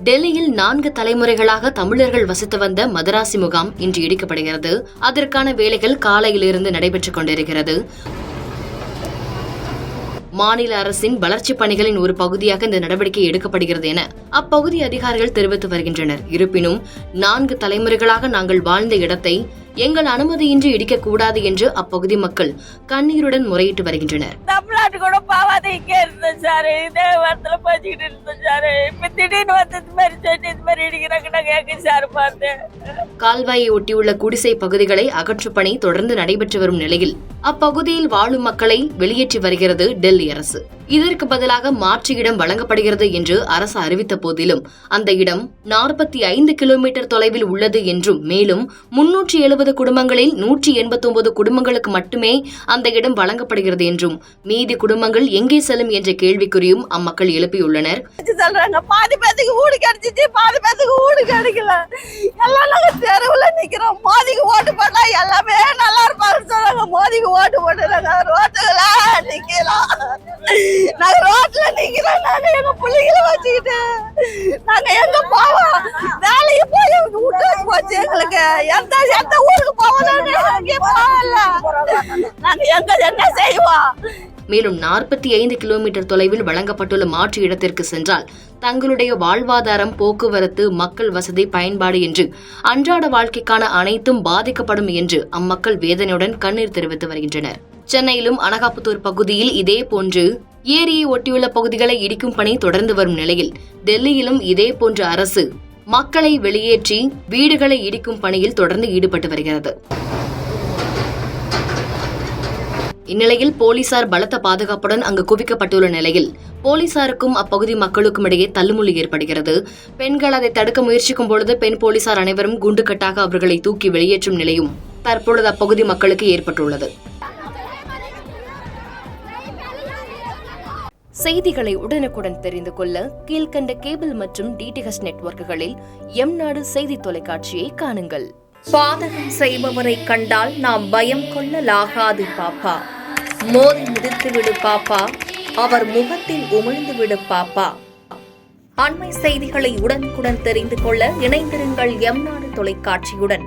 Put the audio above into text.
டெல்லியில் 4 தலைமுறைகளாக தமிழர்கள் வசித்து வந்த மதராசி முகாம் இன்று இடிக்கப்படுகிறது. அதற்கான வேலைகள் காலையிலிருந்து நடைபெற்றுக் கொண்டிருக்கிறது. மாநில அரசின் வளர்ச்சிப் பணிகளின் ஒரு பகுதியாக இந்த நடவடிக்கை எடுக்கப்படுகிறது என அப்பகுதி அதிகாரிகள் தெரிவித்து வருகின்றனர். இருப்பினும் 4 தலைமுறைகளாக நாங்கள் வாழ்ந்த இடத்தை எங்கள் அனுமதியின்றி இடிக்கக்கூடாது என்று அப்பகுதி மக்கள் கண்ணீருடன் முறையிட்டு வருகின்றனர். தமிழ்நாட்டு கூட பாவாத இங்க இருந்தோம் சார், இதே வாரத்துல பேசிக்கிட்டு இருந்தோம் சார். இப்ப திடீர்னு வந்து இது மாதிரி சொல்லி இது மாதிரி இடிக்கிறாங்க கேட்க சார் பார்த்து. கால்வாயை ஒட்டியுள்ள குடிசை பகுதிகளை அகற்றும் பணி தொடர்ந்து நடைபெற்று வரும் நிலையில் அப்பகுதியில் வாழும் மக்களை வெளியேற்றி வருகிறது டெல்லி அரசு. இதற்கு பதிலாக மாற்று இடம் வழங்கப்படுகிறது என்று அரசு அறிவித்த போதிலும் அந்த இடம் 45 கிலோமீட்டர் தொலைவில் உள்ளது என்றும், மேலும் 370 குடும்பங்களில் 189 குடும்பங்களுக்கு மட்டுமே அந்த இடம் வழங்கப்படுகிறது என்றும், மீதி குடும்பங்கள் எங்கே செல்லும் என்ற கேள்விக்குறியும் அம்மக்கள் எழுப்பியுள்ளனர். பாதி பேத்துக்கு வீடு கிடைச்சிச்சு, பாதி பேத்துக்கு வீடு கிடைக்கல. எல்லாம் நாங்க தெருவுல நிக்கிறோம். மோதிக்கு ஓட்டு போட்டா எல்லாமே நல்லா இருப்பாங்க சொன்னாங்க. மோதிக்கு ஓட்டு போட்டு நாங்க ரோட்டுல நிக்கிறோம். நாங்க ரோட்ல நிக்கிறோம். நாங்க எங்க பிள்ளைகளை வச்சுக்கிட்டு நாங்க எங்க போவோம்? வேலைக்கு போய் விட்டு போச்சு எங்களுக்கு. எந்த ஊருக்கு போவோம்? நாங்க எங்க என்ன செய்வோம்? மேலும் 45 கிலோமீட்டர் தொலைவில் வழங்கப்பட்டுள்ள மாற்று இடத்திற்கு சென்றால் தங்களுடைய வாழ்வாதாரம், போக்குவரத்து, மக்கள் வசதி, பயன்பாடு என்று அன்றாட வாழ்க்கைக்கான அனைத்தும் பாதிக்கப்படும் என்று அம்மக்கள் வேதனையுடன் கண்ணீர் தெரிவித்து வருகின்றனர். சென்னையிலும் அனகாபுத்தூர் பகுதியில் இதே போன்று ஏரியை ஒட்டியுள்ள பகுதிகளை இடிக்கும் பணி தொடர்ந்து வரும் நிலையில் டெல்லியிலும் இதே போன்ற அரசு மக்களை வெளியேற்றி வீடுகளை இடிக்கும் பணியில் தொடர்ந்து ஈடுபட்டு வருகிறது. இந்நிலையில் போலீசார் பலத்த பாதுகாப்புடன் அங்கு குவிக்கப்பட்டுள்ள நிலையில் போலீசாருக்கும் அப்பகுதி மக்களுக்கும் இடையே தள்ளுமுள்ளு ஏற்படுகிறது. பெண்கள் அதை தடுக்க முயற்சிக்கும் பொழுது பெண் போலீசார் அனைவரும் குண்டுக்கட்டாக அவர்களை தூக்கி வெளியேற்றும் நிலையும் தற்பொழுது அப்பகுதி மக்களுக்கு ஏற்பட்டுள்ளது. செய்திகளை உடனுக்குடன் தெரிந்து கொள்ள கீழ்கண்ட கேபிள் மற்றும் டிடிஎச் நெட்வொர்க்குகளில் எம்நாடு செய்தி தொலைக்காட்சியை காணுங்கள். பாதகம் செய்பவரை கண்டால் நாம் பயம் கொள்ளலாகாது பாப்பா. மோதி மிதித்துவிடு பாப்பா, அவர் முகத்தில் உமிழ்ந்துவிடு பாப்பா. அண்மை செய்திகளை உடனுக்குடன் தெரிந்து கொள்ள இணைந்திருங்கள் எம்நாடு தொலைக்காட்சியுடன்.